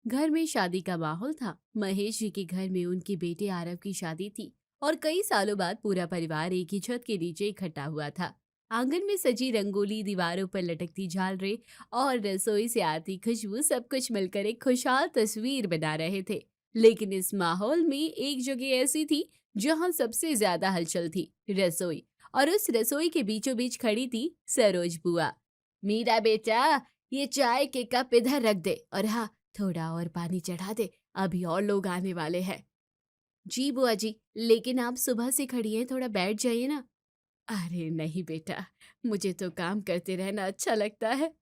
घर में शादी का माहौल था। महेश जी के घर में उनके बेटे आरव की शादी थी और कई सालों बाद पूरा परिवार एक ही छत के नीचे इकट्ठा हुआ था। आंगन में सजी रंगोली, दीवारों पर लटकती झालरें और रसोई से आती खुशबू सब कुछ मिलकर एक खुशहाल तस्वीर बना रहे थे। लेकिन इस माहौल में एक जगह ऐसी थी जहां सबसे ज्यादा हलचल थी, रसोई। और उस रसोई के बीचों बीच खड़ी थी सरोज बुआ। मीरा बेटा, ये चाय के कप इधर रख दे, और हाँ, थोड़ा और पानी चढ़ा दे, अभी और लोग आने वाले हैं। जी बुआ जी, लेकिन आप सुबह से खड़ी हैं, थोड़ा बैठ जाइए ना। अरे नहीं बेटा, मुझे तो काम करते रहना अच्छा लगता है।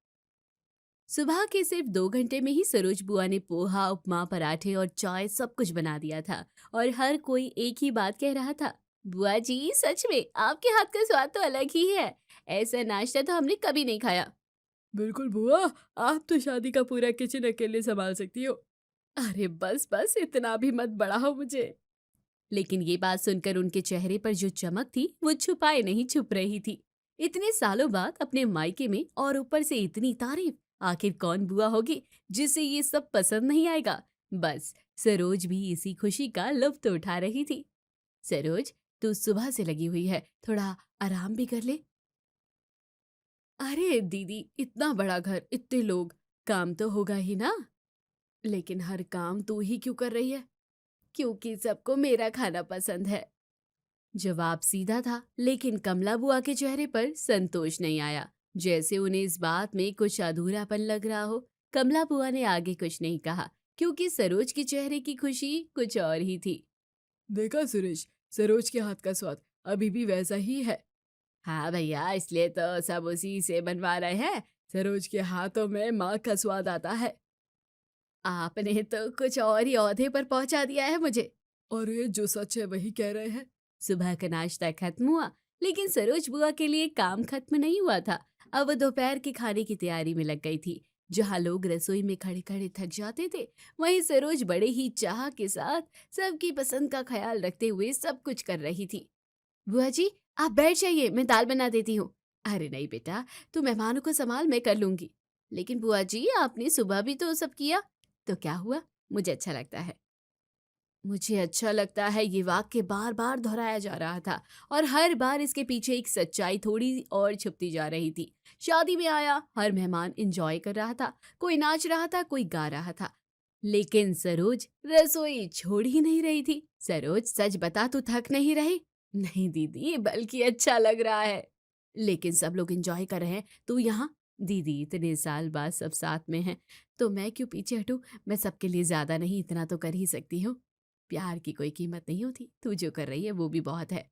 सुबह के सिर्फ 2 घंटे में ही सरोज बुआ ने पोहा, उपमा, पराठे और चाय सब कुछ बना दिया था। और हर कोई एक ही बात कह रहा था, बुआ जी सच में आपके हाथ का स्वाद तो अलग ही है। ऐसा नाश्ता तो हमने कभी नहीं खाया। बिल्कुल बुआ, आप तो शादी का पूरा किचन अकेले संभाल सकती हो। अरे बस बस, इतना भी मत बढ़ाओ मुझे। लेकिन ये बात सुनकर उनके चेहरे पर जो चमक थी वो छुपाए नहीं छुप रही थी। इतने सालों बाद अपने मायके में, और ऊपर से इतनी तारीफ। आखिर कौन बुआ होगी जिसे ये सब पसंद नहीं आएगा। बस सरोज भी इसी खुशी का लुत्फ उठा रही थी। सरोज, तू सुबह से लगी हुई है, थोड़ा आराम भी कर ले। अरे दीदी, इतना बड़ा घर, इतने लोग, काम तो होगा ही ना। लेकिन हर काम तू ही क्यों कर रही है? क्योंकि सबको मेरा खाना पसंद है। जवाब सीधा था, लेकिन कमला बुआ के चेहरे पर संतोष नहीं आया, जैसे उन्हें इस बात में कुछ अधूरापन लग रहा हो। कमला बुआ ने आगे कुछ नहीं कहा, क्योंकि सरोज के चेहरे की खुशी कुछ और ही थी। देखा सुरेश, सरोज के हाथ का स्वाद अभी भी वैसा ही है। हाँ भैया, इसलिए तो सब उसी से बनवा रहे हैं। सरोज के हाथों में माँ का स्वाद आता है। आपने तो कुछ और ही औहदे पर पहुंचा दिया है मुझे। और ये जो सच है वही कह रहे हैं। सुबह का नाश्ता खत्म हुआ, लेकिन सरोज बुआ के लिए काम खत्म नहीं हुआ था। अब वो दोपहर के खाने की तैयारी में लग गई थी। जहाँ लोग रसोई में खड़े खड़े थक जाते थे, वहीं सरोज बड़े ही चाह के साथ सबकी पसंद का ख्याल रखते हुए सब कुछ कर रही थी। बुआ जी, आप बैठ जाइए, मैं दाल बना देती हूँ। अरे नहीं बेटा, तू मेहमानों को संभाल, मैं कर लूंगी। लेकिन बुआ जी, आपने सुबह भी तो सब किया। तो क्या हुआ? मुझे अच्छा लगता है। मुझे अच्छा लगता है, ये वाक्य बार बार दोहराया जा रहा था, और हर बार इसके पीछे एक सच्चाई थोड़ी और छुपती जा रही थी। शादी में आया हर मेहमान एंजॉय कर रहा था, कोई नाच रहा था, कोई गा रहा था, लेकिन सरोज रसोई छोड़ ही नहीं रही थी। सरोज, सच बता, तू थक नहीं रही? नहीं दीदी, बल्कि अच्छा लग रहा है। लेकिन सब लोग एंजॉय कर रहे हैं, तू यहाँ। दीदी, इतने साल बाद सब साथ में हैं, तो मैं क्यों पीछे हटूं? मैं सबके लिए ज्यादा नहीं, इतना तो कर ही सकती हूँ। प्यार की कोई कीमत नहीं होती, तू जो कर रही है वो भी बहुत है।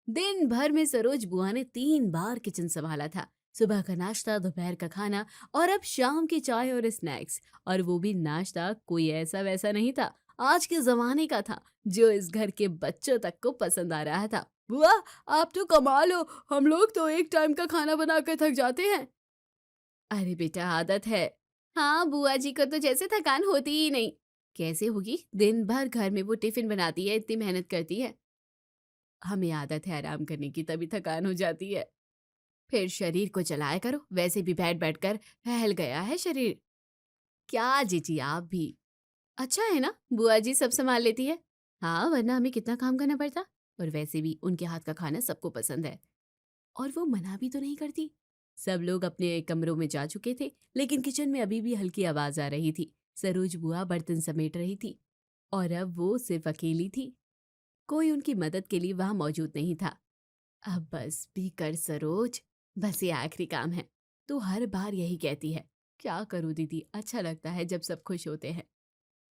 दिन भर में सरोज बुआ ने 3 बार किचन संभाला था। सुबह का नाश्ता, दोपहर का खाना, और अब शाम की चाय और स्नैक्स। और वो भी नाश्ता कोई ऐसा वैसा नहीं था, आज के जमाने का था, जो इस घर के बच्चों तक को पसंद आ रहा था। बुआ, आप तो कमाल हो, हम लोग तो एक टाइम का खाना बनाकर थक जाते हैं। अरे बेटा, आदत है। हाँ, बुआ जी को तो जैसे थकान होती ही नहीं। कैसे होगी? दिन भर घर में वो टिफिन बनाती है, इतनी मेहनत करती है। हमें आदत है आराम करने की, तभी थकान हो जाती है। फिर शरीर को चलाया करो, वैसे भी बैठ बैठ कर फैल गया है शरीर। क्या जीजी आप भी। अच्छा है ना, बुआ जी सब संभाल लेती है। हाँ, वरना हमें कितना काम करना पड़ता। और वैसे भी उनके हाथ का खाना सबको पसंद है, और वो मना भी तो नहीं करती। सब लोग अपने कमरों में जा चुके थे, लेकिन किचन में अभी भी हल्की आवाज आ रही थी। सरोज बुआ बर्तन समेट रही थी, और अब वो सिर्फ अकेली थी। कोई उनकी मदद के लिए वहां मौजूद नहीं था। अब बस भी कर सरोज, बस ये आखिरी काम है। तू हर बार यही कहती है। क्या करूं दीदी, अच्छा लगता है जब सब खुश होते हैं।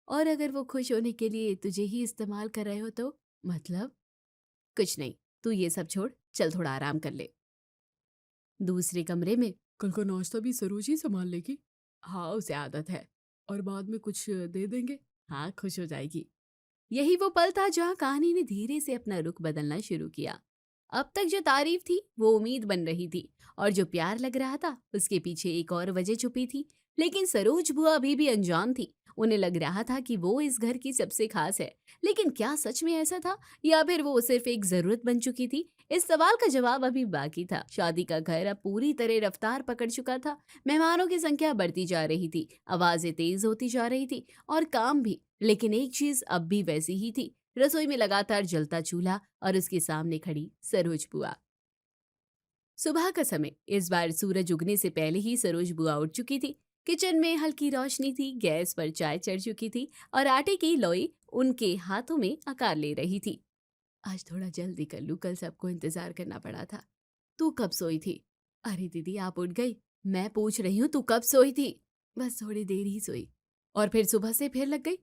और अगर वो खुश होने के लिए तुझे ही इस्तेमाल कर रहे हो तो? मतलब? कुछ नहीं, तू ये सब छोड़, चल थोड़ा आराम कर ले। दूसरे कमरे में, कल का नाश्ता भी सरोज ही संभाल लेगी। हाँ, उसे आदत है। और बाद में कुछ दे देंगे। हाँ, खुश हो जाएगी। यही वो पल था जहां कहानी ने धीरे से अपना रुख बदलना शुरू किया। अब तक जो तारीफ थी वो उम्मीद बन रही थी, और जो प्यार लग रहा था उसके पीछे एक और वजह छुपी थी। लेकिन सरोज बुआ अभी भी अनजान थी। उन्हें लग रहा था कि वो इस घर की सबसे खास है, लेकिन क्या सच में ऐसा था या फिर वो सिर्फ एक जरूरत बन चुकी थी? इस सवाल का जवाब अभी बाकी था। शादी का घर अब पूरी तरह रफ्तार पकड़ चुका था। मेहमानों की संख्या बढ़ती जा रही थी, आवाजें तेज होती जा रही थी और काम भी। लेकिन एक चीज अब भी वैसी ही थी, रसोई में लगातार जलता चूल्हा और उसके सामने खड़ी सरोज बुआ। सुबह का समय। इस बार सूरज उगने से पहले ही सरोज बुआ उठ चुकी थी। किचन में हल्की रोशनी थी, गैस पर चाय चढ़ चुकी थी और आटे की लोई उनके हाथों में आकार ले रही थी। आज थोड़ा जल्दी कर लूं, कल सबको इंतजार करना पड़ा था। तू कब सोई थी? अरे दीदी, आप उठ गई? मैं पूछ रही हूँ, तू कब सोई थी? बस थोड़ी देर ही सोई। और फिर सुबह से फिर लग गई?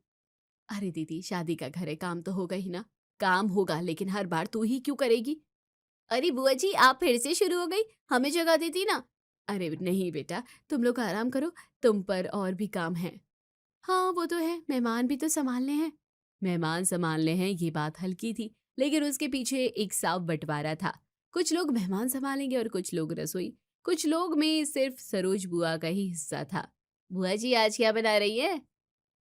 अरे दीदी, शादी का घर है, काम तो होगा ही ना। काम होगा, लेकिन हर बार तू ही क्यों करेगी? अरे बुआ जी, आप फिर से शुरू हो गई, हमें जगा देती ना। अरे नहीं बेटा, तुम लोग आराम करो, तुम पर और भी काम है। हाँ वो तो है, मेहमान भी तो संभालने हैं। मेहमान संभालने हैं, ये बात हल्की थी, लेकिन उसके पीछे एक साफ बंटवारा था। कुछ लोग मेहमान संभालेंगे और कुछ लोग रसोई। कुछ लोग में सिर्फ सरोज बुआ का ही हिस्सा था। बुआ जी, आज क्या बना रही है?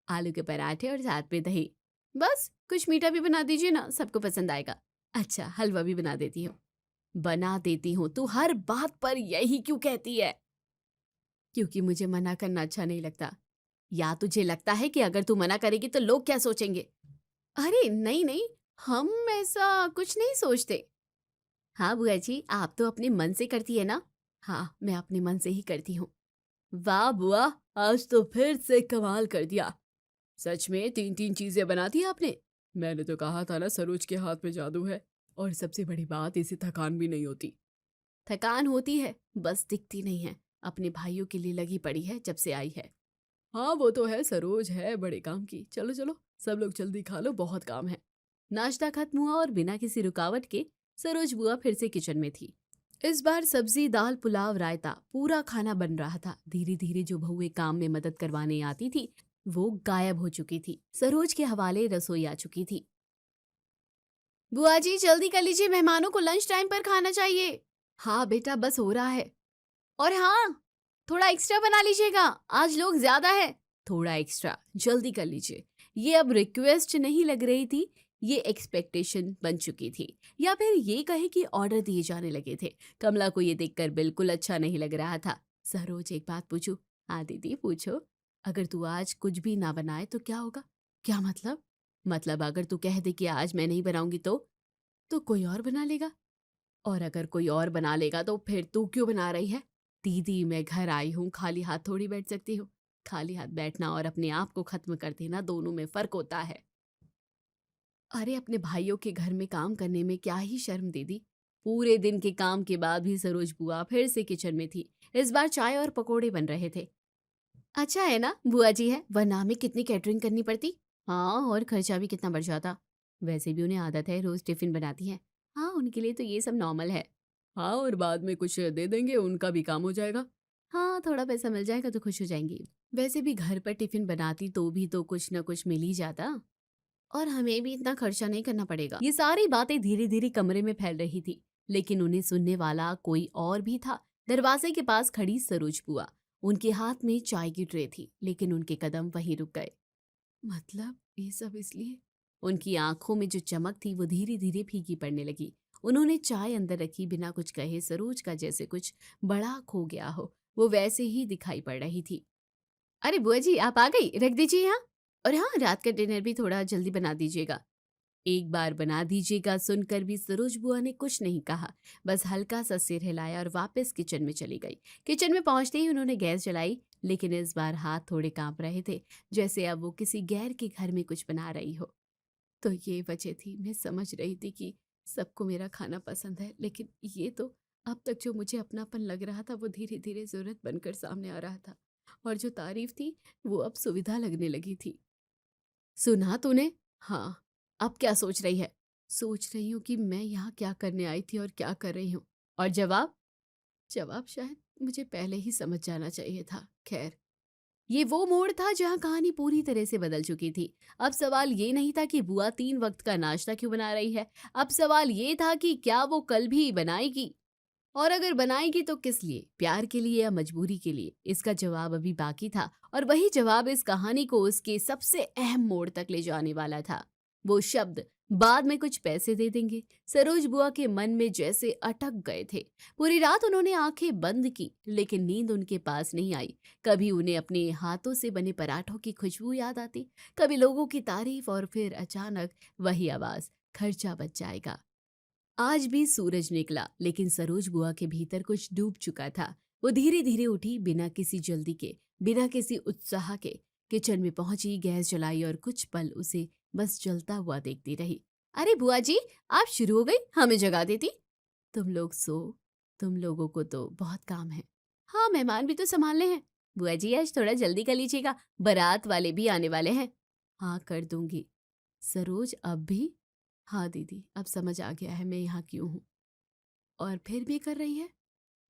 आलू के पराठे और साथ में दही। बस कुछ मीठा भी बना दीजिए ना, सबको पसंद आएगा। अच्छा, हलवा भी बना देती हूँ। बना देती हूँ, तू हर बात पर यही क्यों कहती है? क्योंकि मुझे मना करना अच्छा नहीं लगता। या तुझे लगता है कि अगर तू मना करेगी तो लोग क्या सोचेंगे? अरे नहीं नहीं, हम ऐसा कुछ नहीं सोचते। हाँ बुआ जी, आप तो अपने मन से करती है ना? हाँ, मैं अपने मन से ही करती हूँ। वाह बुआ, आज तो फिर से कमाल कर दिया। सच में 3-3 चीजें बनाती आपने। मैंने तो कहा था ना, सरोज के हाथ में जादू है। और सबसे बड़ी बात, इसे थकान भी नहीं होती। थकान होती है, बस दिखती नहीं है। अपने भाइयों के लिए लगी पड़ी है जब से आई है। हाँ वो तो है, सरोज है बड़े काम की। चलो चलो, सब लोग जल्दी खा लो, बहुत काम है। नाश्ता खत्म हुआ और बिना किसी रुकावट के सरोज बुआ फिर से किचन में थी। इस बार सब्जी, दाल, पुलाव, रायता, पूरा खाना बन रहा था। धीरे धीरे जो बहुएं काम में मदद करवाने आती थी, वो गायब हो चुकी थी। सरोज के हवाले रसोई आ चुकी थी। बुआ जी जल्दी कर लीजिए, मेहमानों को लंच टाइम पर खाना चाहिए। हाँ बेटा, बस हो रहा है। और हाँ, थोड़ा एक्स्ट्रा बना लीजिएगा, आज लोग ज्यादा है। थोड़ा एक्स्ट्रा जल्दी कर लीजिए। ये अब रिक्वेस्ट नहीं लग रही थी, ये एक्सपेक्टेशन बन चुकी थी। या फिर ये कहे कि ऑर्डर दिए जाने लगे थे। कमला को ये देखकर बिल्कुल अच्छा नहीं लग रहा था। सरोज, एक बात पूछूं? हाँ दीदी पूछो। अगर तू आज कुछ भी ना बनाए तो क्या होगा? क्या मतलब? मतलब अगर तू कह दे कि आज मैं नहीं बनाऊंगी तो कोई और बना लेगा। और अगर कोई और बना लेगा तो फिर तू क्यों बना रही है? दीदी, मैं घर आई हूँ, खाली हाथ थोड़ी बैठ सकती हूँ। खाली हाथ बैठना और अपने आप को खत्म कर देना, दोनों में फर्क होता है। अरे अपने भाइयों के घर में काम करने में क्या ही शर्म दीदी। पूरे दिन के काम के बाद भी सरोज बुआ फिर से किचन में थी। इस बार चाय और पकोड़े बन रहे थे। अच्छा है ना, बुआ जी है, वरना हमें कितनी कैटरिंग करनी पड़ती। हाँ, और खर्चा भी कितना बढ़ जाता। वैसे भी उन्हें आदत है, रोज टिफिन बनाती हैं। हाँ, उनके लिए तो ये सब नॉर्मल है। हाँ, और बाद में कुछ दे देंगे, उनका भी काम हो जाएगा। हाँ, थोड़ा पैसा मिल जाएगा तो खुश हो जाएंगी। वैसे भी घर पर टिफिन बनाती तो भी तो कुछ न कुछ मिल ही जाता। और हमें भी इतना खर्चा नहीं करना पड़ेगा। ये सारी बातें धीरे धीरे कमरे में फैल रही थी, लेकिन उन्हें सुनने वाला कोई और भी था। दरवाजे के पास खड़ी सरोज बुआ। उनके हाथ में चाय की ट्रे थी, लेकिन उनके कदम वहीं रुक गए। मतलब ये सब इसलिए? उनकी आंखों में जो चमक थी वो धीरे धीरे फीकी पड़ने लगी। उन्होंने चाय अंदर रखी, बिना कुछ कहे। सरोज का जैसे कुछ बड़ा खो गया हो, वो वैसे ही दिखाई पड़ रही थी। अरे बुआ जी, आप आ गई, रख दीजिए यहाँ। और हाँ, रात का डिनर भी थोड़ा जल्दी बना दीजिएगा। एक बार बना दीजिएगा सुनकर भी सरोज बुआ ने कुछ नहीं कहा, बस हल्का सा सिर हिलाया और वापस किचन में चली गई। किचन में पहुंचते ही उन्होंने गैस जलाई, लेकिन इस बार हाथ थोड़े कांप रहे थे, जैसे अब वो किसी गैर के घर में कुछ बना रही हो। तो ये वजह थी, मैं समझ रही थी कि सबको मेरा खाना पसंद है, लेकिन ये तो अब तक जो मुझे अपनापन लग रहा था वो धीरे धीरे जरूरत बनकर सामने आ रहा था। और जो तारीफ थी वो अब सुविधा लगने लगी थी। सुना तूने? हाँ। अब क्या सोच रही है? सोच रही हूँ कि मैं यहाँ क्या करने आई थी और क्या कर रही हूँ। और जवाब? जवाब शायद मुझे पहले ही समझ जाना चाहिए था। खैर, ये वो मोड़ था जहाँ कहानी पूरी तरह से बदल चुकी थी। अब सवाल ये नहीं था कि बुआ 3 वक्त का नाश्ता क्यों बना रही है। अब सवाल ये था कि क्या वो कल भी बनाएगी? और अगर बनाएगी तो किस लिए, प्यार के लिए या मजबूरी के लिए? इसका जवाब अभी बाकी था और वही जवाब इस कहानी को उसके सबसे अहम मोड़ तक ले जाने वाला था। वो शब्द, बाद में कुछ पैसे दे देंगे, सरोज बुआ के मन में जैसे अटक गए थे। पूरी रात उन्होंने आंखें बंद की लेकिन नींद उनके पास नहीं आई। कभी उन्हें अपने हाथों से बने पराठों की खुशबू याद आती, कभी लोगों की तारीफ और फिर अचानक वही आवाज, खर्चा बच जाएगा। आज भी सूरज निकला लेकिन सरोज बुआ के भीतर कुछ डूब चुका था। वो धीरे धीरे उठी, बिना किसी जल्दी के, बिना किसी उत्साह के। किचन में पहुंची, गैस जलाई और कुछ पल उसे बस जलता हुआ देखती रही। अरे बुआ जी, आप शुरू हो गई, हमें जगा देती। तुम लोग सो, तुम लोगों को तो बहुत काम है। हाँ, मेहमान भी तो संभालने हैं। बुआ जी आज थोड़ा जल्दी कर लीजिएगा, बारात वाले भी आने वाले हैं। हाँ कर दूंगी। सरोज अब भी? हाँ दीदी, अब समझ आ गया है मैं यहाँ क्यों हूँ। और फिर भी कर रही है?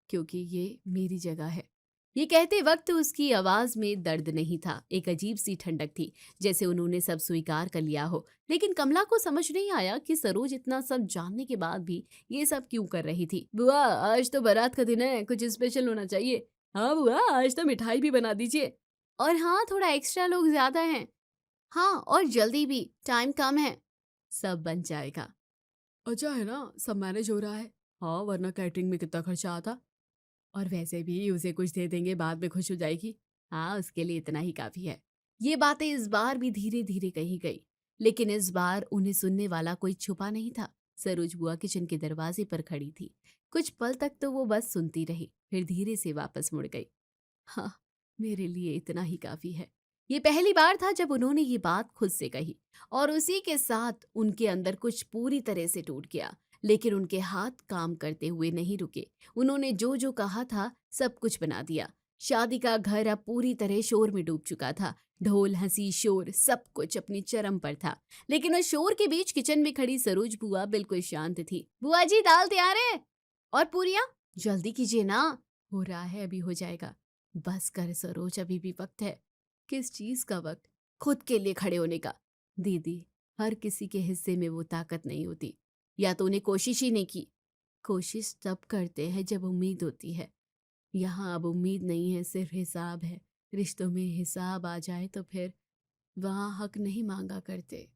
क्योंकि ये मेरी जगह है। ये कहते वक्त उसकी आवाज में दर्द नहीं था, एक अजीब सी ठंडक थी, जैसे उन्होंने सब स्वीकार कर लिया हो। लेकिन कमला को समझ नहीं आया कि सरोज इतना सब जानने के बाद भी ये सब क्यों कर रही थी। बुआ आज तो बारात का दिन है, कुछ स्पेशल होना चाहिए। हाँ बुआ, आज तो मिठाई भी बना दीजिए। और हाँ, थोड़ा एक्स्ट्रा लोग ज्यादा हैं। हाँ, और जल्दी भी, टाइम कम है। सब बन जाएगा। अच्छा है ना, सब मैनेज हो रहा है। हाँ, वरना कैटरिंग में कितना खर्चा आता। और वैसे भी उसे कुछ दे देंगे, बाद में खुश हो जाएगी। हाँ, उसके लिए इतना ही काफी है। ये बातें इस बार भी धीरे धीरे कही गई, लेकिन इस बार उन्हें सुनने वाला कोई छुपा नहीं था। सरोज बुआ किचन के दरवाजे पर खड़ी थी। कुछ पल तक तो वो बस सुनती रही, फिर धीरे से वापस मुड़ गई। हाँ, मेरे लिए इतना ही काफी है। ये पहली बार था जब उन्होंने ये बात खुद से कही, और उसी के साथ उनके अंदर कुछ पूरी तरह से टूट गया। लेकिन उनके हाथ काम करते हुए नहीं रुके। उन्होंने जो जो कहा था सब कुछ बना दिया। शादी का घर अब पूरी तरह शोर में डूब चुका था। ढोल, हंसी, शोर, सब कुछ अपनी चरम पर था। लेकिन उस शोर के बीच किचन में खड़ी सरोज बुआ बिल्कुल शांत थी। बुआ जी, दाल तैयार है। और पूरियां? जल्दी कीजिए ना। हो रहा है, अभी हो जाएगा। बस कर सरोज, अभी भी वक्त है। किस चीज का वक्त? खुद के लिए खड़े होने का। दीदी, हर किसी के हिस्से में वो ताकत नहीं होती, या तो उन्हें कोशिश ही नहीं की। कोशिश तब करते हैं जब उम्मीद होती है। यहाँ अब उम्मीद नहीं है, सिर्फ हिसाब है। रिश्तों में हिसाब आ जाए तो फिर वहाँ हक नहीं मांगा करते।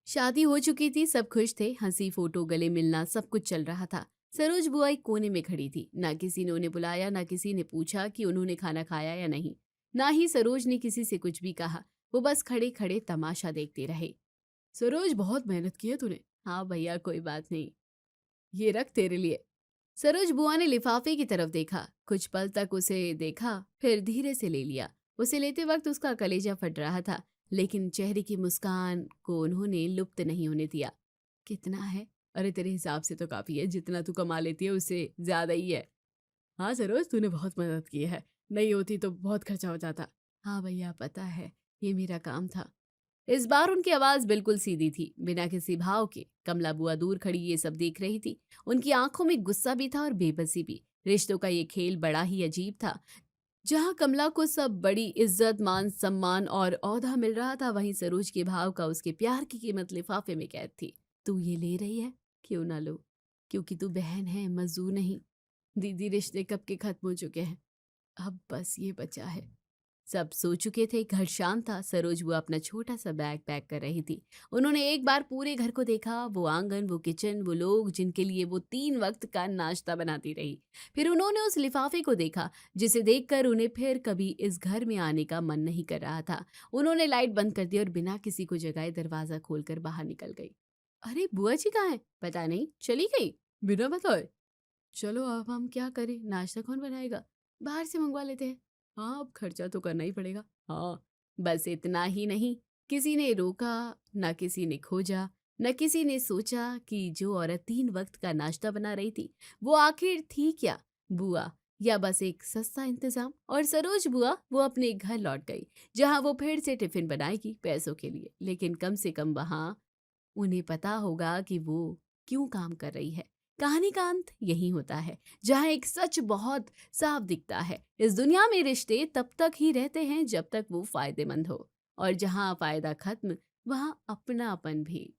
शादी हो चुकी थी, सब खुश थे, हंसी, फोटो, गले मिलना, सब कुछ चल रहा था। सरोज बुआ एक कोने में खड़ी थी। ना किसी ने उन्हें बुलाया, ना किसी ने पूछा कि उन्होंने खाना खाया या नहीं। ना ही सरोज ने किसी से कुछ भी कहा। वो बस खड़े खड़े तमाशा देखते रहे। सरोज, बहुत मेहनत की है तूने। हाँ भैया, कोई बात नहीं। ये रख तेरे लिए। सरोज बुआ ने लिफाफे की तरफ देखा, कुछ पल तक उसे देखा, फिर धीरे से ले लिया। उसे लेते वक्त उसका कलेजा फट रहा था, लेकिन चेहरे की मुस्कान को उन्होंने लुप्त नहीं होने दिया। कितना है? अरे तेरे हिसाब से तो काफी है, जितना तू कमा लेती है उससे ज्यादा ही है। हाँ सरोज, तूने बहुत मदद की है, नहीं होती तो बहुत खर्चा हो जाता। हाँ भैया, पता है, ये मेरा काम था। इस बार उनकी आवाज बिल्कुल सीधी थी, बिना किसी भाव के। कमला बुआ दूर खड़ी ये सब देख रही थी। उनकी आंखों में गुस्सा भी था और बेबसी भी। रिश्तों का ये खेल बड़ा ही अजीब था। जहां कमला को सब बड़ी इज्जत, मान सम्मान और औहदा मिल रहा था, वहीं सरोज के भाव का, उसके प्यार की कीमत लिफाफे में कैद थी। तू ये ले रही है? क्यों ना लो, क्योंकि तू बहन है, मजदूर नहीं। दीदी, रिश्ते कब के खत्म हो चुके हैं, अब बस ये बचा है। सब सो चुके थे, घर शांत था। सरोज वो अपना छोटा सा बैग पैक कर रही थी। उन्होंने एक बार पूरे घर को देखा, वो आंगन, वो किचन, वो लोग जिनके लिए वो 3 वक्त का नाश्ता बनाती रही। फिर उन्होंने उस लिफाफे को देखा, जिसे देखकर उन्हें फिर कभी इस घर में आने का मन नहीं कर रहा था। उन्होंने लाइट बंद कर दी और बिना किसी को जगाए दरवाजा खोलकर बाहर निकल गई। अरे बुआ जी कहाँ है? पता नहीं, चली गई बिना बताए। चलो अब हम क्या करें, नाश्ता कौन बनाएगा? बाहर से मंगवा लेते हैं। हाँ, अब खर्चा तो करना ही पड़ेगा। हाँ, बस इतना ही नहीं, किसी ने रोका, ना किसी ने खोजा, न किसी ने सोचा कि जो औरत 3 वक्त का नाश्ता बना रही थी, वो आखिर थी क्या? बुआ, या बस एक सस्ता इंतजाम? और सरोज बुआ वो अपने घर लौट गई, जहाँ वो फिर से टिफिन बनाएगी पैसों के लिए, लेकिन कम से कम वहाँ उन्हें पता होगा कि वो क्यों काम कर रही है। कहानी का अंत यही होता है, जहाँ एक सच बहुत साफ दिखता है। इस दुनिया में रिश्ते तब तक ही रहते हैं जब तक वो फायदेमंद हो, और जहाँ फायदा खत्म, वहाँ अपनापन भी।